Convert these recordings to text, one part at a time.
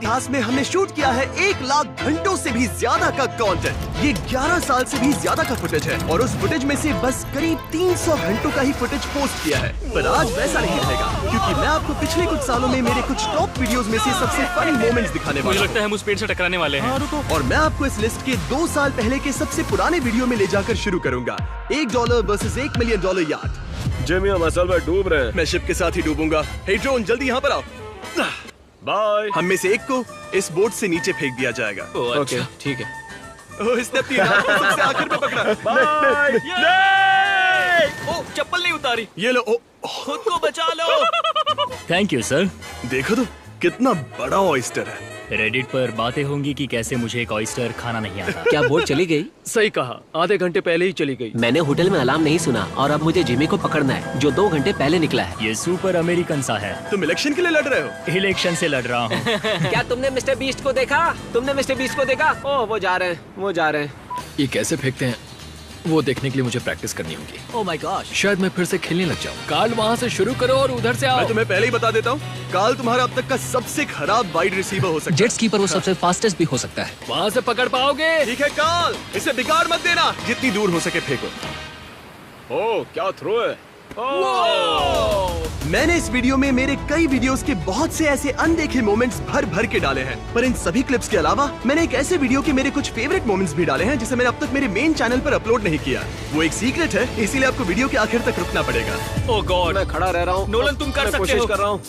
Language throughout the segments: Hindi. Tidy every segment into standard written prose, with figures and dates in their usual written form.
इतिहास में हमने शूट किया है 1 लाख घंटों से भी ज्यादा का कंटेंट। ये 11 साल से भी ज्यादा का फुटेज है और उस फुटेज में से बस करीब 300 घंटों का ही फुटेज पोस्ट किया है। पर आज वैसा नहीं रहेगा, क्योंकि मैं आपको पिछले कुछ सालों में मेरे कुछ टॉप वीडियोस में से सबसे फनी मोमेंट्स दिखाने वाला हूं। मुझे लगता है हम उस पेड़ से टकराने वाले हैं। और मैं आपको इस लिस्ट के 2 साल पहले के सबसे पुराने वीडियो में ले जाकर शुरू करूंगा। $1 वर्सेस $1 मिलियन यार्ड। जिमी हम असल में डूब रहे हैं। मैं शिप के साथ ही डूबूंगा। हे ड्रोन, जल्दी यहाँ पर आओ। बाय। हम में से एक को इस बोट से नीचे फेंक दिया जाएगा। ओके, ठीक है। ओह, इसने अपनी नाव को सबसे आखिर में पकड़ा। बाय। ओ, चप्पल नहीं उतारी। ये लो। खुद को बचा लो। Thank you sir. देखो तो कितना बड़ा ऑयस्टर है। रेडिट पर बातें होंगी कि कैसे मुझे एक ऑयस्टर खाना नहीं आता। क्या बोट चली गई? सही कहा, आधे घंटे पहले ही चली गई। मैंने होटल में अलार्म नहीं सुना और अब मुझे जिमी को पकड़ना है, जो 2 घंटे पहले निकला है। ये सुपर अमेरिकन सा है। तुम इलेक्शन के लिए लड़ रहे हो? इलेक्शन से लड़ रहा हूँ। क्या तुमने मिस्टर बीस्ट को देखा? तुमने मिस्टर बीस्ट को देखा? ओह, वो जा रहे हैं, वो जा रहे हैं। ये कैसे फेंकते हैं वो देखने के लिए मुझे प्रैक्टिस करनी होगी। ओह माय गॉड, शायद मैं फिर से खेलने लग जाऊं। कार्ल वहाँ से शुरू करो और उधर से आओ। मैं तुम्हें पहले ही बता देता हूँ, कार्ल तुम्हारा अब तक का सबसे खराब वाइड रिसीवर हो सकता है। जेट स्की पर वो सबसे फास्टेस्ट भी हो सकता है। वहाँ से पकड़ पाओगे? ठीक है कार्ल, इसे बिगाड़ मत देना। जितनी दूर हो सके फेंको। ओह, क्या थ्रो है। मैंने इस वीडियो में मेरे कई वीडियोस के बहुत से ऐसे अनदेखे मोमेंट्स भर भर के डाले हैं, पर इन सभी क्लिप्स के अलावा मैंने एक ऐसे वीडियो के मेरे कुछ फेवरेट मोमेंट्स भी डाले हैं जिसे मैंने अब तक मेरे मेन चैनल पर अपलोड नहीं किया। वो एक सीक्रेट है, इसीलिए आपको वीडियो के आखिर तक रुकना पड़ेगा। ओह गॉड, मैं खड़ा रह रहा हूँ। नोलन तुम कर सकते हो। कोशिश कर रहा हूँ।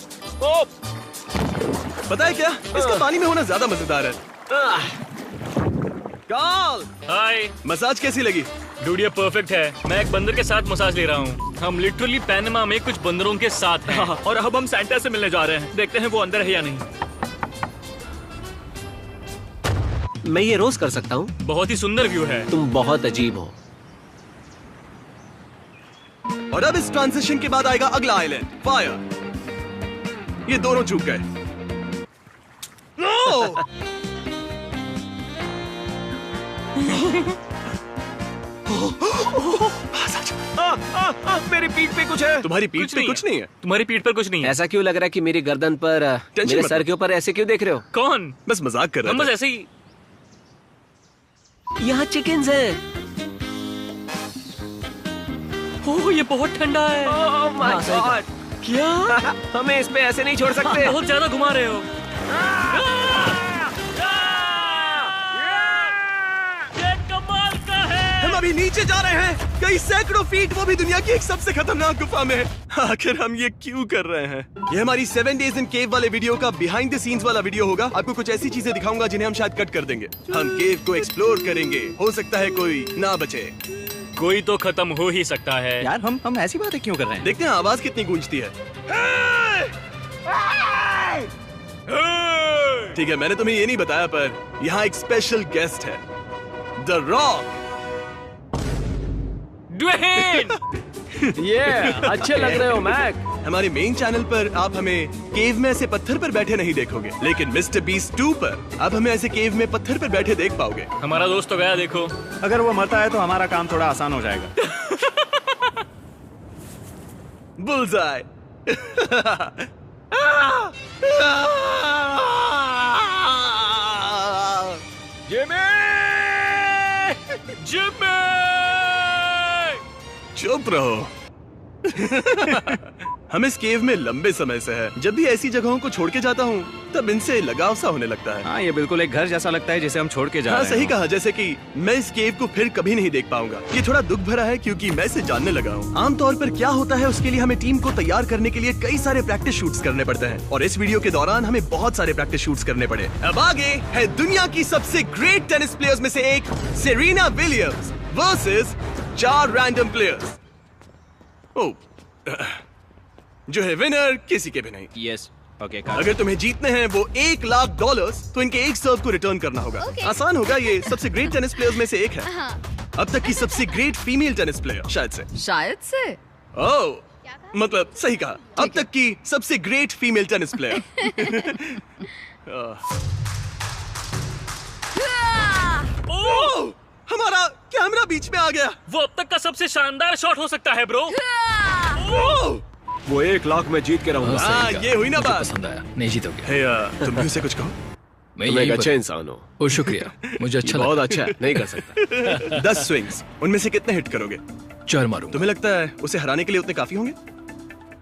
ओह, पता है क्या, इसका पानी में होना ज्यादा मजेदार है। कार्ल, हाय। मसाज कैसी लगी? डूड, ये परफेक्ट है। मैं एक बंदर के साथ मसाज ले रहा हूँ। हम लिटरली पैनमा में कुछ बंदरों के साथ हैं। और अब हम सैंटा से मिलने जा रहे हैं। देखते हैं वो अंदर है या नहीं। मैं ये रोज कर सकता हूँ। बहुत ही सुंदर व्यू है। तुम बहुत अजीब हो। और अब इस ट्रांजिशन के बाद आएगा अगला आइलैंड, फायर। ये दोनों चूक गए। मेरी पीठ पे कुछ है। तुम्हारी पीठ पे कुछ नहीं है। तुम्हारी पीठ पर कुछ नहीं है। ऐसा क्यों लग रहा है कि मेरी गर्दन पर, टेंशन मेरे मत सर लो। के ऊपर ऐसे क्यों देख रहे हो? कौन? बस मजाक कर हम रहा बस था। ऐसे ही। यहाँ चिकन्स हैं। ओह, ये बहुत ठंडा है। ओह माय गॉड, क्या? हमें इस पे ऐसे नहीं छोड़ सकते। बहुत ज्यादा घुमा रहे हो। ये कमाल का है। हम अभी नीचे जा रहे हैं, कई सैकड़ों फीट, वो भी दुनिया की एक सबसे खतरनाक गुफा में। आखिर हम ये क्यों कर रहे हैं? ये हमारी 7 डेज इन केव वाले वीडियो का बिहाइंड द सीन्स वाला वीडियो होगा। आपको कुछ ऐसी चीजें दिखाऊंगा जिन्हें हम शायद कट कर देंगे। हम केव को एक्सप्लोर करेंगे, हो सकता है कोई ना बचे। कोई तो खत्म हो ही सकता है। यार हम ऐसी बातें क्यों कर रहे हैं? देखते हैं आवाज कितनी गूंजती है। ठीक है, मैंने तुम्हें ये नहीं बताया, पर यहाँ एक स्पेशल गेस्ट है, द रॉक। ड्वेन! ये अच्छे लग रहे हो मैक। हमारे मेन चैनल पर आप हमें केव में ऐसे पत्थर पर बैठे नहीं देखोगे, लेकिन मिस्टर बीस्ट 2 पर आप हमें ऐसे केव में पत्थर पर बैठे देख पाओगे। हमारा दोस्त तो गया, देखो। अगर वो मरता है तो हमारा काम थोड़ा आसान हो जाएगा। बुलजाई। जिमी! चुप रहो। हम इस केव में लंबे समय से हैं। जब भी ऐसी जगहों को छोड़ के जाता हूँ तब इनसे लगाव सा होने लगता है। हाँ, ये बिल्कुल एक घर जैसा लगता है जिसे हम छोड़ के जा हाँ, रहे हैं। सही कहा। जैसे कि मैं इस केव को फिर कभी नहीं देख पाऊंगा। ये थोड़ा दुख भरा है क्योंकि मैं इसे जानने लगा हूँ। आमतौर पर क्या होता है, उसके लिए हमें टीम को तैयार करने के लिए कई सारे प्रैक्टिस शूट्स करने पड़ते हैं, और इस वीडियो के दौरान हमें बहुत सारे प्रैक्टिस शूट्स करने पड़े। अब आगे है दुनिया की सबसे ग्रेट टेनिस प्लेयर्स में से एक, Serena Williams versus 4 random players. Oh, जो है विनर किसी के भी नहीं। Yes, okay. अगर तुम्हें जीतने हैं वो $1 लाख, तो इनके एक सर्व को रिटर्न करना होगा। आसान होगा, ये सबसे ग्रेट टेनिस प्लेयर्स में से एक है। अब तक की सबसे ग्रेट फीमेल टेनिस प्लेयर शायद से। ओह, मतलब सही कहा, अब तक की सबसे ग्रेट फीमेल टेनिस प्लेयर। ओह, हमारा कैमरा बीच में आ गया। वो अब तक का सबसे शानदार शॉट हो सकता है ब्रो। ओह, वो 1 लाख में जीत के रहूंगा। हाँ, ये हुई ना बात। पसंद आया, नहीं जीतोगे। हे, तुम भी उसे कुछ कहो। मैं तुम एक यही अच्छे इंसान हो। ओ शुक्रिया, मुझे अच्छा बहुत लगा। अच्छा है, नहीं कर सकता। 10 स्विंग्स, उनमें से कितने हिट करोगे? 4 मारूंगा। तुम्हें लगता है उसे हराने के लिए उतने काफी होंगे?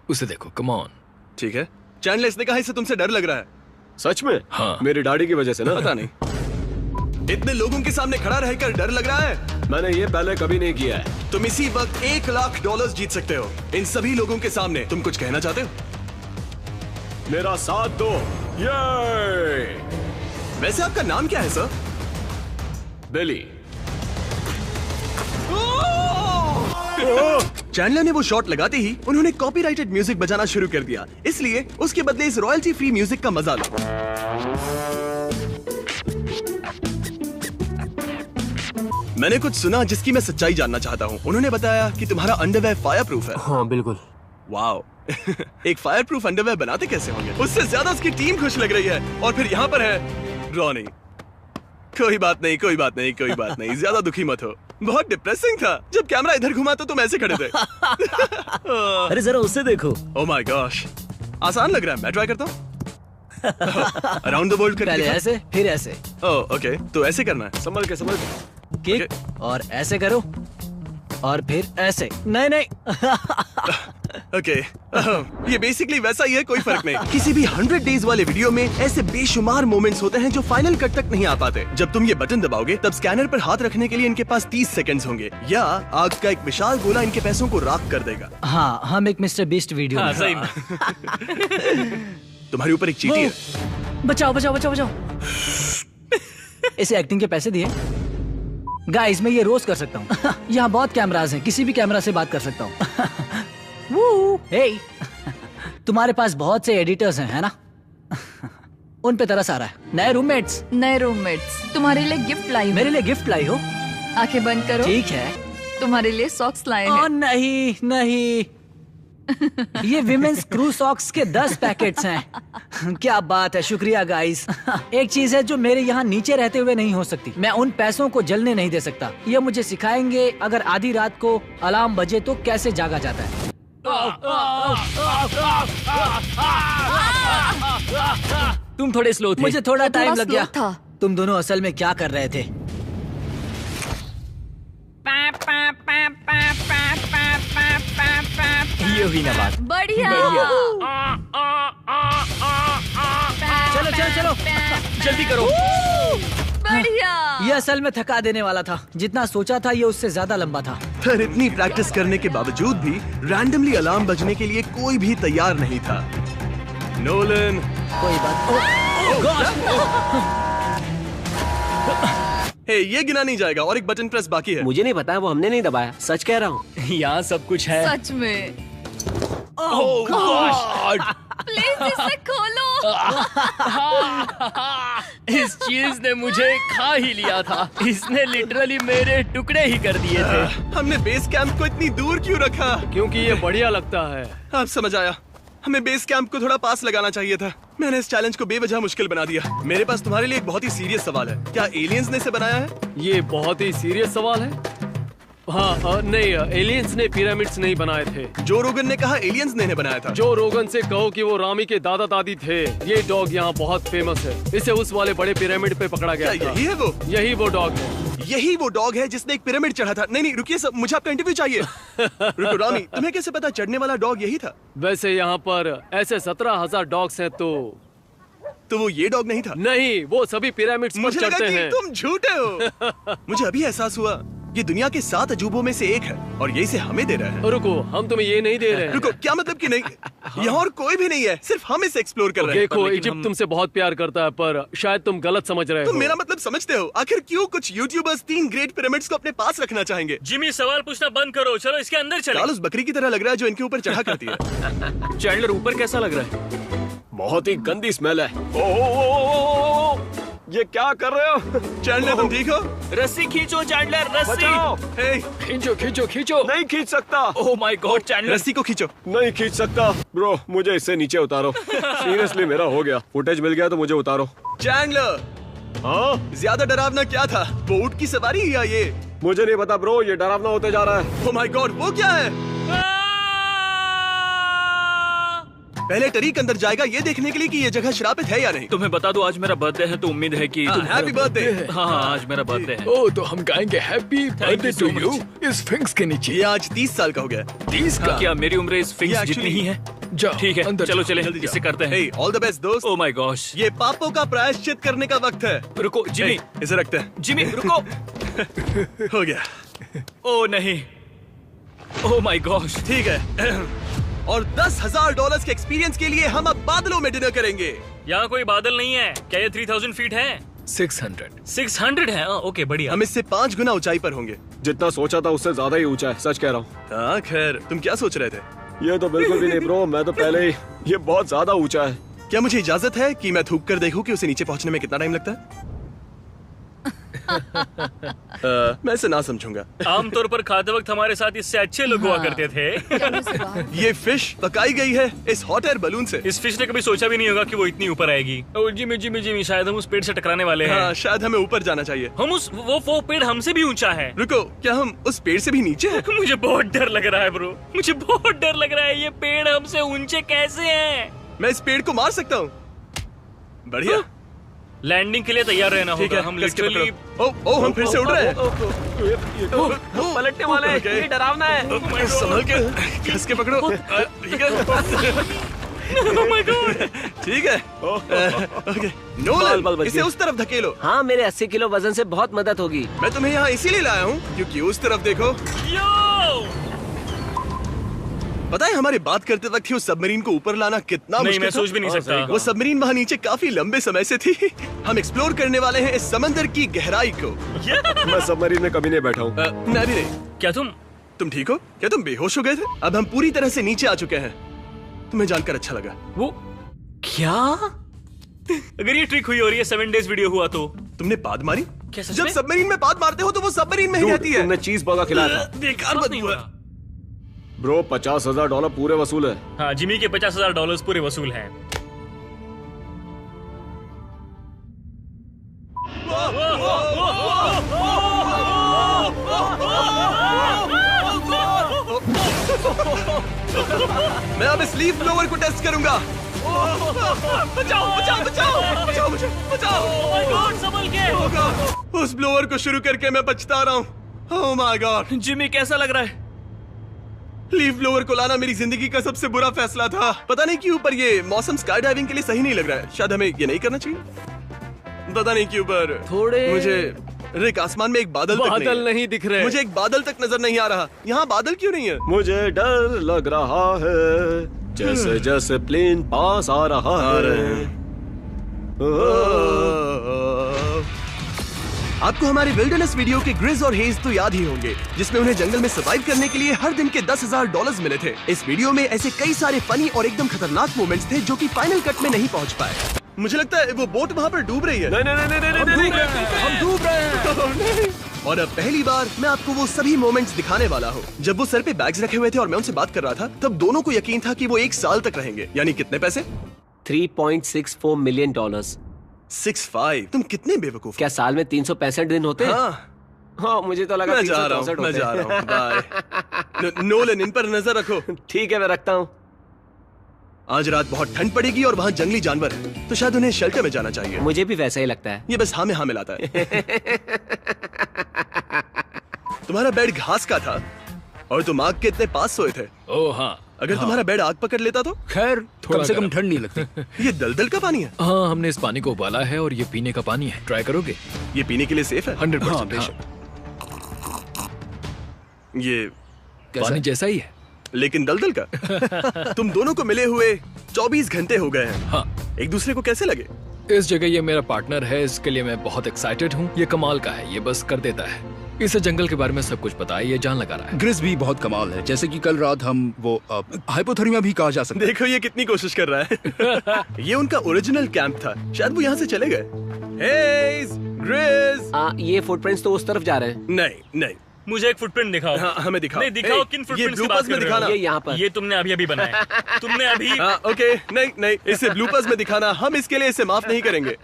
उसे देखो, कम ऑन। ठीक है चैंडलर, इसने कहा इससे तुमसे डर लग रहा है। सच में? हाँ। मेरी दाढ़ी की वजह से ना? पता नहीं, इतने लोगों के सामने खड़ा रहकर डर लग रहा है। मैंने ये पहले कभी नहीं किया है। तुम इसी वक्त $1,00,000 जीत सकते हो इन सभी लोगों के सामने। तुम कुछ कहना चाहते हो? मेरा साथ दो। ये वैसे आपका नाम क्या है सर? बिली। चैंडलर ने वो शॉट लगाते ही उन्होंने कॉपीराइटेड म्यूजिक बजाना शुरू कर दिया, इसलिए उसके बदले इस रॉयल्टी फ्री म्यूजिक का मजा लो। मैंने कुछ सुना जिसकी मैं सच्चाई जानना चाहता हूँ। उन्होंने बताया कि तुम्हारा अंडरवेयर फायर प्रूफ है। हाँ बिल्कुल। वाओ। एक फायर प्रूफ अंडरवेयर बनाते कैसे होंगे? उससे ज्यादा उसकी टीम खुश लग रही है। और फिर यहाँ पर है रॉनी। कोई बात नहीं, कोई बात नहीं, कोई बात नहीं, ज्यादा दुखी मत हो। बहुत डिप्रेसिंग था। जब कैमरा इधर घुमा तो तुम ऐसे खड़े थे। अरे जरा उसे देखो। ओह माय गॉश, आसान लग रहा है। मैं ट्राई करता हूँ। अराउंड द वर्ल्ड पहले करके ऐसे, फिर ऐसे, ओह ओके, तो ऐसे करना है। संभल के, संभल के। किक और ऐसे करो और फिर ऐसे। नहीं नहीं। ओके, ये बेसिकली वैसा ही है, कोई फर्क नहीं। किसी भी 100 डेज वाले वीडियो में ऐसे बेशुमार मोमेंट्स होते हैं जो फाइनल कट तक नहीं आ पाते। जब तुम ये बटन दबाओगे तब स्कैनर पर हाथ रखने के लिए इनके पास 30 सेकंड्स होंगे, या आग का एक विशाल गोला इनके पैसों को राख कर देगा। हाँ, हम एक मिस्टर बीस्ट वीडियो हाँ में। सही में। तुम्हारे ऊपर एक चींटी है। बचाओ बचाओ बचाओ बचाओ। इसे एक्टिंग के पैसे दिए। गाइस, मैं ये रोज कर सकता हूँ। यहाँ बहुत कैमरास हैं, किसी भी कैमरा से बात कर सकता हूँ। वू, हे, तुम्हारे पास बहुत से एडिटर्स हैं, है ना? उन पे तरस आ रहा है। नए रूममेट्स। नए रूममेट्स तुम्हारे लिए गिफ्ट लाई हूँ। मेरे लिए गिफ्ट लाई हो? आंखें बंद करो। ठीक है। तुम्हारे लिए सॉक्स लाए ओ हैं। नहीं नहीं, ये विमेन्स क्रू सॉक्स के 10 पैकेट्स हैं। क्या बात है, शुक्रिया गाइस। एक चीज है जो मेरे यहाँ नीचे रहते हुए नहीं हो सकती, मैं उन पैसों को जलने नहीं दे सकता। ये मुझे सिखाएंगे अगर आधी रात को अलार्म बजे तो कैसे जागा जाता है। तुम थोड़े स्लो थे। मुझे थोड़ा वो टाइम थोड़ा लग गया। slow था। तुम दोनों असल में क्या कर रहे थे? ये हुई ना बात। बढ़िया। चलो चलो चलो, जल्दी करो। बढ़िया। ये असल में थका देने वाला था। जितना सोचा था ये उससे ज्यादा लंबा था। पर इतनी प्रैक्टिस करने के बावजूद भी रैंडमली अलार्म बजने के लिए कोई भी तैयार नहीं था। नोलन, कोई बात। हे, ये गिना नहीं जाएगा और एक बटन प्रेस बाकी है। मुझे नहीं पता, वो हमने नहीं दबाया, सच कह रहा हूँ। यहाँ सब कुछ है। सच में। ओह गॉड। प्लीज इसे खोलो। इस चीज ने मुझे खा ही लिया था। इसने लिटरली मेरे टुकड़े ही कर दिए थे। हमने बेस कैंप को इतनी दूर क्यों रखा? क्योंकि ये बढ़िया लगता है। अब समझ आया, हमें बेस कैंप को थोड़ा पास लगाना चाहिए था। मैंने इस चैलेंज को बेवजह मुश्किल बना दिया। मेरे पास तुम्हारे लिए एक बहुत ही सीरियस सवाल है। क्या एलियंस ने इसे बनाया है? ये बहुत ही सीरियस सवाल है। हाँ, नहीं, एलियंस ने पिरामिड्स नहीं बनाए थे। जो रोगन ने कहा एलियंस ने इन्हें बनाया था। जो रोगन से कहो कि वो रामी के दादा दादी थे। ये डॉग यहाँ बहुत फेमस है। इसे उस वाले बड़े पिरामिड पे पकड़ा क्या गया था। यही है वो? यही वो डॉग है। यही वो डॉग है जिसने एक पिरामिड चढ़ा था। नहीं नहीं, रुकिए सब, मुझे आपका इंटरव्यू चाहिए। रुको रामी, तुम्हें कैसे पता चढ़ने वाला डॉग यही था? वैसे यहाँ पर ऐसे 17,000 डॉग्स हैं तो वो ये डॉग नहीं था? नहीं, वो सभी पिरामिड्स पर मुझे लगा चढ़ते कि हैं। तुम झूठे हो। मुझे अभी एहसास हुआ ये दुनिया के 7 अजूबों में से एक है और ये इसे हमें दे रहा है। रुको, हम तुम्हें ये नहीं दे रहे हैं। रुको, क्या मतलब कि नहीं? यहाँ और कोई भी नहीं है, सिर्फ हम इसे एक्सप्लोर कर रहे हैं। देखो, लेकिन इजिप्ट हम- तुमसे बहुत प्यार करता है, पर शायद तुम गलत समझ रहे हो। तुम मेरा मतलब समझते हो? आखिर क्यों कुछ यूट्यूबर्स 3 ग्रेट पिरामिड्स को अपने पास रखना चाहेंगे? जिमी, सवाल पूछना बंद करो। चलो इसके अंदर चले। चाल उस बकरी की तरह लग रहा है जो इनके ऊपर चढ़ा करती है। चैंडलर, ऊपर कैसा लग रहा है? बहुत ही गंदी स्मेल है। ओह, ये क्या कर रहे हो? चैंडलर, तुम ठीक हो? रस्सी खींचो चैंडलर, रस्सी। बचाओ! हे, खींचो खींचो खींचो। नहीं खींच सकता। Oh my God Chandler. रस्सी को खींचो। नहीं खींच सकता। ब्रो, मुझे इससे नीचे उतारो। सीरियसली, मेरा हो गया। फुटेज मिल गया तो मुझे उतारो। चैंडलर, हाँ, ज्यादा डरावना क्या था? वो ऊंट की सवारी या ये? मुझे नहीं पता ब्रो, ये डरावना होते जा रहा है। ओह माय गॉड, वो क्या है? पहले टरीक अंदर जाएगा ये देखने के लिए कि ये जगह श्रापित है या नहीं। तुम्हें बता दो आज मेरा बर्थडे है तो उम्मीद है कि हैप्पी बर्थडे। हाँ आज मेरा बर्थडे है। ओ तो हम गाएंगे happy birthday you to so you much। इस फिंक्स के नीचे। ये आज 30 साल का हो गया। 30 का। क्या मेरी उम्र इस फिंक्स ये जितनी ही है? जाओ ठीक है अंदर चलो जाओ। चले जल्दी इसे करते हैं। ऑल द बेस्ट दोस्त। Oh my gosh. ये पापों का प्रायश्चित करने का वक्त है। रुको जिमी, Hey, इसे रखते हैं। जिमी रुको। हो गया। ओ नहीं, ओ माय गॉश। ठीक है। और $10,000 के एक्सपीरियंस के लिए हम अब बादलों में डिनर करेंगे। यहाँ कोई बादल नहीं है। क्या ये 3000 फीट है? 600। 600 है। ओके बढ़िया। हम इससे 5 गुना ऊंचाई पर होंगे। जितना सोचा था उससे ज्यादा ही ऊंचा है, सच कह रहा हूँ। हाँ खैर, तुम क्या सोच रहे थे? ये तो बिल्कुल भी नहीं ब्रो, मैं तो पहले ही, ये बहुत ज्यादा ऊंचा है। क्या मुझे इजाजत है कि मैं थूक कर देखूं कि उसे नीचे पहुंचने में कितना टाइम लगता है? मैं इसे ना समझूंगा। आमतौर पर खाते वक्त हमारे साथ इससे अच्छे लोग हुआ करते थे। ये फिश पकाई गई है इस हॉट एयर बलून से। इस फिश ने कभी सोचा भी नहीं होगा कि वो इतनी ऊपर आएगी। ओ जिमी जिमी जिमी, शायद हम उस पेड़ से टकराने वाले हैं। हाँ, शायद हमें ऊपर जाना चाहिए। हम उस वो पेड़ हमसे भी ऊंचा है। रुको, क्या हम उस पेड़ से भी नीचे हैं? मुझे बहुत डर लग रहा है ब्रो, मुझे बहुत डर लग रहा है। ये पेड़ हमसे ऊंचे कैसे हैं? मैं इस पेड़ को मार सकता हूँ। बढ़िया। लैंडिंग के लिए तैयार रहना ठीक होगा। है, हम कस के लिटरली पकड़ो। हम फिर से उड़ रहे हैं। पलटने वाले हैं, Okay. ये डरावना है। संभल के, कस के पकड़ो। ठीक है। Oh my God! ठीक है। ओके, बाल नोलन, बच इसे गए। उस तरफ धकेलो। हाँ मेरे 80 किलो वजन से बहुत मदद होगी। मैं तुम्हें यहाँ इसीलिए लाया हूँ क्योंकि उस तरफ देखो। Yo! पता है हमारे बात करते वक्त ही उस सबमरीन को ऊपर लाना कितना नहीं मुश्किल मैं था? सोच भी नहीं सकता। वो सबमरीन वहाँ नीचे काफी लंबे समय से थी। हम एक्सप्लोर करने वाले हैं इस समंदर की गहराई को। मैं सबमरीन में कभी नहीं बैठा हूँ। मैं भी नहीं। क्या तुम ठीक हो? क्या तुम बेहोश हो गए थे? अब हम पूरी तरह से नीचे आ चुके हैं। तुम्हें जानकर अच्छा लगा। वो क्या? अगर ये ट्रिक हुई और ये 7 डेज वीडियो हुआ तो? तुमने पाद मारी? क्या सच जब में? सबमरीन में पाद मारते हो तो वो सबमरीन में ही Dude, रहती है। तुमने चीज बर्गर खिलाया था। बेकार नहीं बदबू है। हुआ। ब्रो $50,000 पूरे वसूल है। हाँ जिमी के $50,000 पूरे वसूल हैं। मैं अब इस लीफ ब्लोअर को टेस्ट करूंगा। बचाओ बचाओ बचाओ बचाओ मुझे बचाओ। Oh my God, संभल के। Oh God, उस ब्लोअर को शुरू करके मैं पछता रहा हूँ। Oh my God, जिमी कैसा लग रहा है? लीफ ब्लोअर को लाना मेरी जिंदगी का सबसे बुरा फैसला था। पता नहीं क्यों पर ये मौसम स्काई डाइविंग के लिए सही नहीं लग रहा है। शायद हमें ये नहीं करना चाहिए। पता नहीं क्यों पर थोड़े- मुझे रिक आसमान में एक बादल तक बादल है। नहीं दिख रहे। मुझे एक बादल तक नजर नहीं आ रहा। यहाँ बादल क्यों नहीं है? मुझे डर लग रहा है जैसे जैसे प्लेन पास आ रहा आ रहे है। हैं। आपको हमारे विल्डरनेस वीडियो के ग्रिज और हेज तो याद ही होंगे, जिसमें उन्हें जंगल में सर्वाइव करने के लिए हर दिन के $10,000 मिले थे। इस वीडियो में ऐसे कई सारे फनी और एकदम खतरनाक मोमेंट्स थे जो कि फाइनल कट में नहीं पहुंच पाए। मुझे लगता है वो बोट वहाँ पर डूब रही है। नहीं नहीं नहीं नहीं नहीं नहीं हम डूब रहे हैं। और अब पहली बार मैं आपको वो सभी मोमेंट्स दिखाने वाला हूँ। जब वो सर पे बैग्स रखे हुए थे और मैं उनसे बात कर रहा था, तब दोनों को यकीन था कि वो 1 साल तक रहेंगे। यानी कितने पैसे? $3.64 मिलियन। 6'5". तुम कितने बेवकूफ। क्या साल में 365 दिन होते हैं? हाँ मुझे तो लगा मैं जा रहा 364 हूँ, मैं होते जा हैं। रहा हूँ। बाय। नोलन, इन पर नजर रखो। ठीक है मैं रखता हूँ। आज रात बहुत ठंड पड़ेगी और वहाँ जंगली जानवर है, तो शायद उन्हें शेल्टर में जाना चाहिए। मुझे भी वैसा ही लगता है। ये बस हाँ में हाँ मिलाता है। तुम्हारा बेड घास का था और तुम आग के इतने पास सोए थे। ओ हाँ। अगर तुम्हारा बेड आग पकड़ लेता तो? खैर कम से कम गर्म। ठंड नहीं लगती। ये दलदल का पानी है। हाँ हमने इस पानी को उबाला है और ये पीने का पानी है। ट्राई करोगे? ये पीने के लिए सेफ है? 100%। बेशक। ये पानी जैसा ही है। लेकिन दलदल का। तुम दोनों को मिले हुए 24 घंटे हो गए हैं। हाँ एक दूसरे को कैसे लगे? इस जगह ये मेरा पार्टनर है, इसके लिए मैं बहुत एक्साइटेड हूँ। ये कमाल का है, ये बस कर देता है। इसे जंगल के बारे में सब कुछ पता है, ये जान लगा रहा है। ग्रिस भी बहुत कमाल है, जैसे कि कल रात हम वो हाइपोथर्मिया भी कहा जा सकता है। देखो ये कितनी कोशिश कर रहा है। ये उनका ओरिजिनल कैंप था, शायद वो यहाँ से चले गए। Hedge, grease. ये फुटप्रिंट्स तो उस तरफ जा रहे हैं। नहीं नहीं, मुझे एक फुटप्रिंट दिखाओ। हाँ हमें दिखाओ। नहीं दिखाओ, Hey, किन ये फुटप्रिंट्स की बात ब्लूपर्स में कर रहे दिखाना। हो? ये यहाँ पर। ये तुमने अभी अभी बनाया। तुमने अभी हाँ ओके, नहीं नहीं, इसे ब्लूपर्स में दिखाना, हम इसके लिए इसे माफ नहीं करेंगे।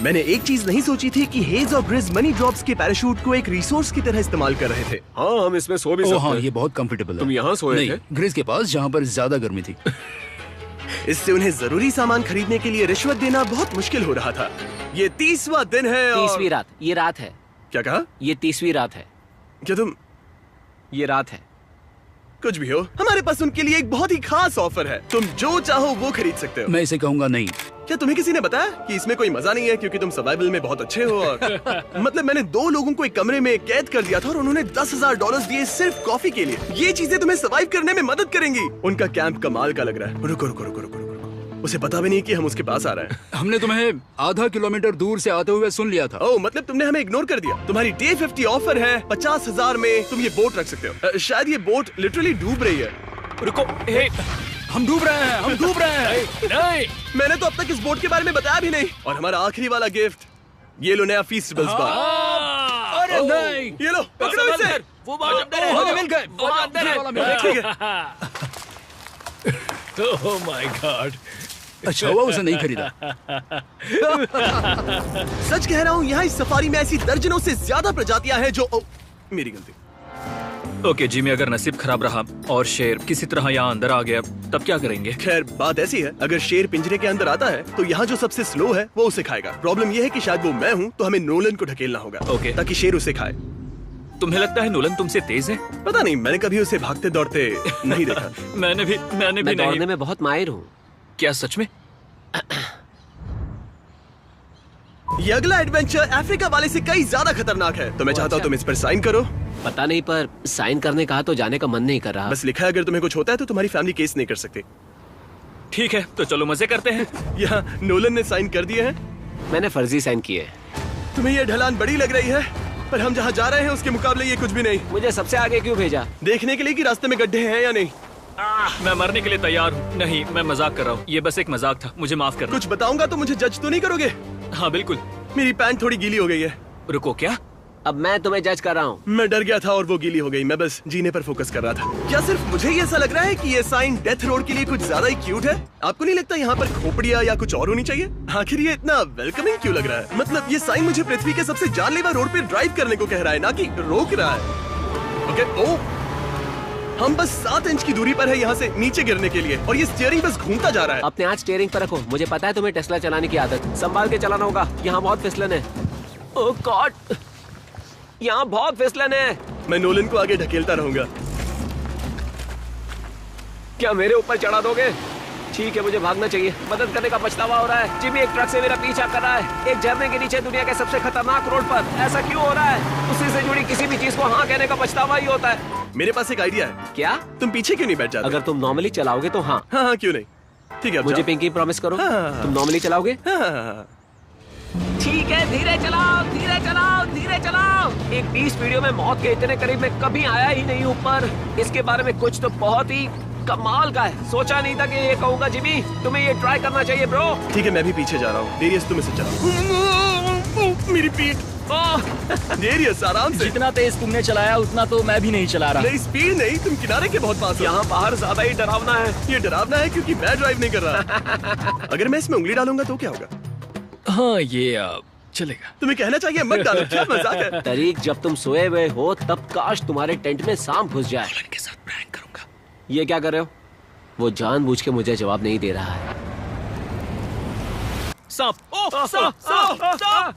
मैंने एक चीज नहीं सोची थी कि हेज और ग्रिज मनी ड्रॉप्स के पैराशूट को एक रिसोर्स की तरह इस्तेमाल कर रहे थे। हाँ हम इसमें सो भी ओ सकते हाँ हैं। ये बहुत कंफर्टेबल है। तुम यहाँ सोए नहीं, थे? ग्रिस के पास जहाँ पर ज्यादा गर्मी थी। इससे उन्हें जरूरी सामान खरीदने के लिए रिश्वत देना बहुत मुश्किल हो रहा था। ये 30वां दिन है और 30वीं रात, ये रात है। क्या कहा? ये 30वीं रात है। क्या तुम? ये रात है। कुछ भी हो, हमारे पास उनके लिए एक बहुत ही खास ऑफर है। तुम जो चाहो वो खरीद सकते हो। मैं इसे कहूंगा नहीं। क्या तुम्हें किसी ने बताया कि इसमें कोई मजा नहीं है क्योंकि तुम सर्वाइवल में बहुत अच्छे हो? और मतलब मैंने 2 लोगों को एक कमरे में कैद कर दिया था और उन्होंने $10,000 दिए सिर्फ कॉफी के लिए। ये चीजें तुम्हें सर्वाइव करने में मदद करेंगी। उनका कैंप कमाल का लग रहा है। रुको रुको रुको रुको रुको, उसे पता भी नहीं कि हम उसके पास आ रहे हैं। हमने तुम्हें आधा किलोमीटर दूर से आते हुए सुन लिया था। ओह, मतलब तुमने हमें इग्नोर कर दिया। तुम्हारी डे 50 ऑफर है। 50,000 में तुम ये बोट रख सकते हो। शायद ये बोट लिटरली डूब रही है। रुको, हे, हम डूब रहे हैं, हम डूब रहे हैं। नहीं, मैंने तो अब तक इस बोट के बारे में बताया भी नहीं। और हमारा आखिरी वाला गिफ्ट, ये लो नया फीस्टेबल्स बार। अरे नहीं, ये लो, पकड़ो इसे। वो बात अंदर है। हमें मिल गए। वो अंदर है। ठीक है। Oh my God. अच्छा हुआ उसे नहीं खरीदा। सच कह रहा हूँ, यहाँ इस सफारी में ऐसी दर्जनों से ज्यादा प्रजातियां हैं जो मेरी गलती। ओके जिमी, अगर नसीब खराब रहा और शेर किसी तरह यहाँ अंदर आ गया तब क्या करेंगे? खैर बात ऐसी है, अगर शेर पिंजरे के अंदर आता है तो यहाँ जो सबसे स्लो है वो उसे खाएगा। प्रॉब्लम ये है कि शायद वो मैं हूँ, तो हमें नोलन को ढकेलना होगा। ओके। ताकि शेर उसे खाए। तुम्हें लगता है नोलन तुमसे तेज है? पता नहीं, मैंने कभी उसे भागते दौड़ते नहीं देखा। मैंने भी मैं नहीं। दौड़ने में बहुत माहिर हूँ। क्या सच में? ये अगला एडवेंचर अफ्रीका वाले से कई ज्यादा खतरनाक है, तो मैं चाहता हूँ तुम इस पर साइन करो। पता नहीं, पर साइन करने कहा तो जाने का मन नहीं कर रहा। बस लिखा है अगर तुम्हें कुछ होता है तो तुम्हारी फैमिली केस नहीं कर सकती। ठीक है, तो चलो मजे करते हैं। यहाँ नोलन ने साइन कर दिए हैं। मैंने फर्जी साइन किए। तुम्हें ये ढलान बड़ी लग रही है, पर हम जहाँ जा रहे हैं उसके मुकाबले ये कुछ भी नहीं। मुझे सबसे आगे क्यों भेजा? देखने के लिए कि रास्ते में गड्ढे हैं या नहीं। मैं मरने के लिए तैयार हूँ। नहीं, मैं मजाक कर रहा हूँ। ये बस एक मजाक था, मुझे माफ करना। कुछ बताऊंगा तो मुझे जज तो नहीं करोगे? हाँ बिल्कुल। मेरी पैंट थोड़ी गीली हो गई है। रुको, क्या? अब मैं तुम्हें जज कर रहा हूँ। मैं डर गया था और वो गीली हो गई। मैं बस जीने पर फोकस कर रहा था। क्या सिर्फ मुझे ही ऐसा लग रहा है कि ये साइन डेथ रोड के लिए कुछ ज्यादा ही क्यूट है? आपको नहीं लगता यहाँ पर खोपड़ियाँ या कुछ और होनी चाहिए? आखिर ये इतना वेलकमिंग क्यों लग रहा है? मतलब ये साइन मुझे पृथ्वी के सबसे जानलेवा रोड पे ड्राइव करने को कह रहा है, ना कि रोक रहा है। ओके, ओह, हम बस 7 इंच की दूरी पर है यहाँ से नीचे गिरने के लिए, और ये स्टीयरिंग बस घूमता जा रहा है। अपने हाथ स्टीयरिंग पर रखो। मुझे पता है तुम्हें टेस्ला चलाने की आदत। संभाल के चलाना होगा, यहाँ बहुत फिसलन है। ओह गॉड, यहाँ बहुत फिसलन है। मैं नोलन को आगे ढकेलता रहूंगा। क्या मेरे ऊपर चढ़ा दोगे? ठीक है, मुझे भागना चाहिए। मदद करने का पछतावा हो रहा है। जिमी एक ट्रक से मेरा पीछा कर रहा है, एक झरने के नीचे दुनिया के सबसे खतरनाक रोड पर। ऐसा क्यों हो रहा है? उसी से जुड़ी किसी भी चीज को हाँ कहने का पछतावा ही होता है। मेरे पास एक आइडिया है। क्या? तुम पीछे क्यों नहीं बैठ जाते? अगर तुम नॉर्मली चलाओगे तो हाँ। हाँ हाँ, क्यों नहीं। ठीक है, अब मुझे जाओ। पिंकी प्रॉमिस करो, हाँ। तुम नॉर्मली चलाओगे। हाँ। ठीक है, धीरे चलाओ, धीरे चलाओ, धीरे चलाओ। एक 20 वीडियो में मौत के इतने करीब मैं कभी आया ही नहीं हूँ, पर इसके बारे में कुछ तो बहुत ही कमाल का है। सोचा नहीं था कि ये कहूँगा। जिमी, तुम्हें ये ट्राई करना चाहिए ब्रो। ठीक है, मैं भी पीछे जा रहा हूँ। डेरियस तुम इसे चलाओ। मेरी पीठ। डेरियस आराम से। जितना तेज तुमने चलाया उतना तो मैं भी नहीं चला रहा। नहीं, स्पीड नहीं, तुम किनारे के बहुत पास हो। यहाँ बाहर ज्यादा ही डरावना है। ये डरावना है क्योंकि मैं ड्राइव नहीं कर रहा। अगर मैं इसमें उंगली डालूंगा तो क्या होगा? हाँ ये चलेगा। तुम्हें कहना चाहिए मत डालो। क्या मजाक है? तरीक, जब तुम सोए हुए हो तब काश तुम्हारे टेंट में सांप घुस जाए। के साथ प्रैंक करूंगा। ये क्या कर रहे हो? वो जानबूझ के मुझे जवाब नहीं दे रहा है। सांप! ओह, सांप! सांप! सांप!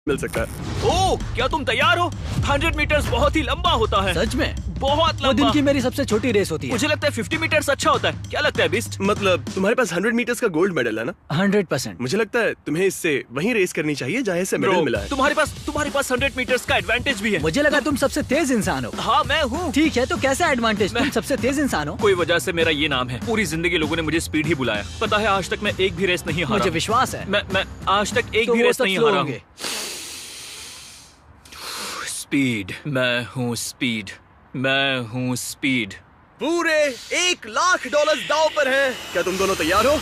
मिल सकता है। ओह, क्या तुम तैयार हो? 100 मीटर्स बहुत ही लंबा होता है। सच में? बहुत वो दिन लंबा। की मेरी सबसे छोटी रेस होती है। मुझे लगता है 50 मीटर्स अच्छा होता है। क्या लगता है बिस्ट? मतलब तुम्हारे पास 100 मीटर्स का गोल्ड मेडल है ना? 100%। मुझे लगता है तुम्हें इससे वहीं रेस करनी चाहिए जहाँ से मेडल मिला है। तुम्हारे पास 100 मीटर्स का एडवांटेज भी है। मुझे लगा तुम सबसे तेज इंसान हो। हाँ, मैं हूँ। ठीक है, तो कैसा एडवांटेज? तुम सबसे तेज इंसान हो। कोई वजह से मेरा ये नाम है। पूरी जिंदगी लोगों ने मुझे स्पीड ही बुलाया। पता है, आज तक मैं एक भी रेस नहीं हारा। मुझे विश्वास है। मैं आज तक एक तो भी वो रेस सब नहीं slow हारा होंगे। हूँ। स्पीड, मैं हूँ स्पीड, मैं हूँ स्पीड। पूरे $1,00,000 दांव पर हैं। क्या तुम दोनों तैयार हो?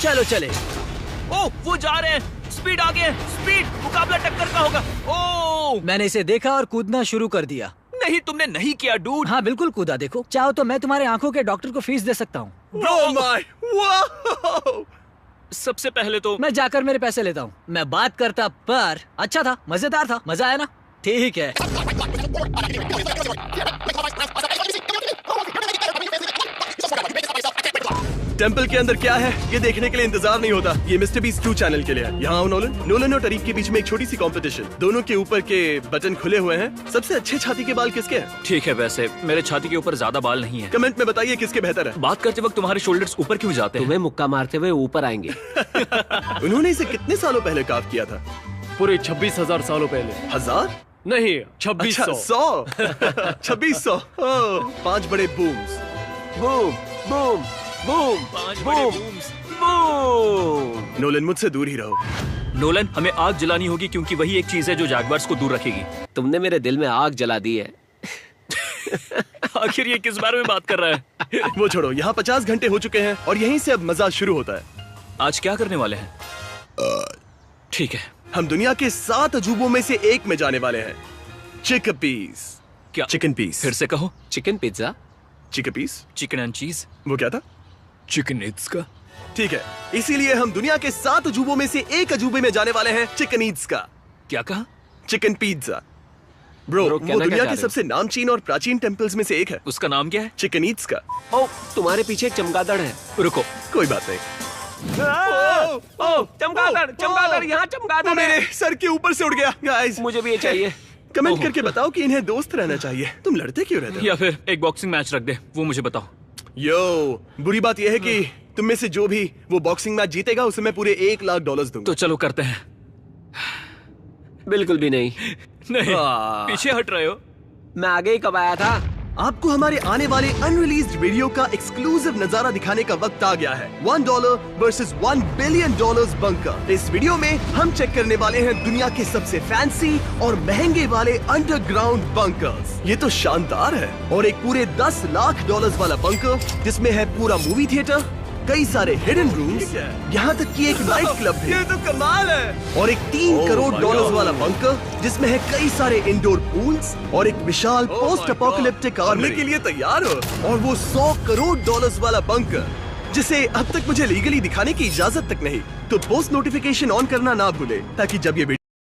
चलो चले। ओह, वो जा रहे हैं। स्पीड आ गए। स्पीड, मुकाबला टक्कर का होगा। ओह, मैंने इसे देखा और कूदना शुरू कर दिया। नहीं, तुमने नहीं किया डूड। हाँ बिल्कुल कूदा। देखो, चाहो तो मैं तुम्हारे आंखों के डॉक्टर को फीस दे सकता हूँ। Oh my! Wow! सबसे पहले तो मैं जाकर मेरे पैसे लेता हूँ। मैं बात करता, पर अच्छा था, मजेदार था। मजा आया ना? ठीक है। टेंपल के अंदर क्या है ये देखने के लिए इंतजार नहीं होता। ये मिस्टर बीस्ट 2 चैनल के लिए है। यहाँ आओ नोलन और टरीफ के बीच में एक छोटी सी कंपटीशन। दोनों के ऊपर के बटन खुले हुए हैं। सबसे अच्छे छाती के बाल किसके हैं? ठीक है, वैसे मेरे छाती के ऊपर ज्यादा बाल नहीं है। कमेंट में बताइए किसके बेहतर है। बात करते वक्त तुम्हारे शोल्डर्स ऊपर क्यों जाते हैं? तुम्हें मुक्का मारते हुए ऊपर आएंगे। उन्होंने इसे कितने सालों पहले काफ किया था? पूरे 26,000 सालों पहले। 1000? नहीं, 2600। 100 2600। 5 बड़े बूम्स। बूम बूम बूम 5 बड़े बूम बूम्स। बूम। नोलन मुझसे दूर ही रहो। नोलन, हमें आग जलानी होगी क्योंकि वही एक चीज है जो जैगवार्स को दूर रखेगी। तुमने मेरे दिल में आग जला दी है। आखिर ये किस बारे में बात कर रहा है? वो छोड़ो, यहाँ 50 घंटे हो चुके हैं और यहीं से अब मजा शुरू होता है। आज क्या करने वाले हैं? ठीक है, हम दुनिया के 7 अजूबों में से एक में जाने वाले हैं। Chicken piece. क्या? Chicken piece. फिर से कहो। Chicken pizza. Chicken piece. Chicken and cheese. वो क्या था? चिकन ईट्स का। ठीक है, इसीलिए हम दुनिया के 7 अजूबों में से एक अजूबे में जाने वाले हैं, चिकन ईट्स का। क्या कहा? Chicken pizza. ब्रो, Bro, वो कहना क्या दुनिया चाह के रहे हो? सबसे नामचीन और प्राचीन टेम्पल्स में से एक है। उसका नाम क्या है? चिकन ईट्स का। ओ, तुम्हारे पीछे एक चमगादड़ है। रुको, कोई बात नहीं। ओ, चमगादड़, चमगादड़, यहाँ वो चमगादड़ मेरे है। सर के ऊपर से उड़ गया। गाइस, मुझे भी ये चाहिए। कमेंट करके बताओ कि इन्हें दोस्त रहना चाहिए। तुम लड़ते क्यों रहते हो? या फिर एक बॉक्सिंग मैच रख दे, वो मुझे बताओ। यो, बुरी बात यह है कि तुम में से जो भी वो बॉक्सिंग मैच जीतेगा उसे मैं पूरे $1,00,000 दूंगा। तो चलो करते हैं। बिल्कुल भी नहीं। नहीं, पीछे हट रहे हो। मैं आगे ही कब आया था? आपको हमारे आने वाले अनरिलीज्ड वीडियो का एक्सक्लूसिव नजारा दिखाने का वक्त आ गया है। $1 वर्सेस $1 बिलियन बंकर। इस वीडियो में हम चेक करने वाले हैं दुनिया के सबसे फैंसी और महंगे वाले अंडरग्राउंड बंकर्स। ये तो शानदार है। और एक पूरे $10,00,000 वाला बंकर जिसमें है पूरा मूवी थिएटर, कई सारे हिडन रूम्स, यहाँ तक कि एक नाइट क्लब भी। ये तो कमाल है। और एक $3 करोड़ वाला बंकर जिसमें है कई सारे इंडोर पूल्स और एक विशाल पोस्ट अपोकलिप्टिक आर्मी के लिए तैयार हो। और वो $100 करोड़ वाला बंकर जिसे अब तक मुझे लीगली दिखाने की इजाजत तक नहीं। तो पोस्ट नोटिफिकेशन ऑन करना ना भूले ताकि जब ये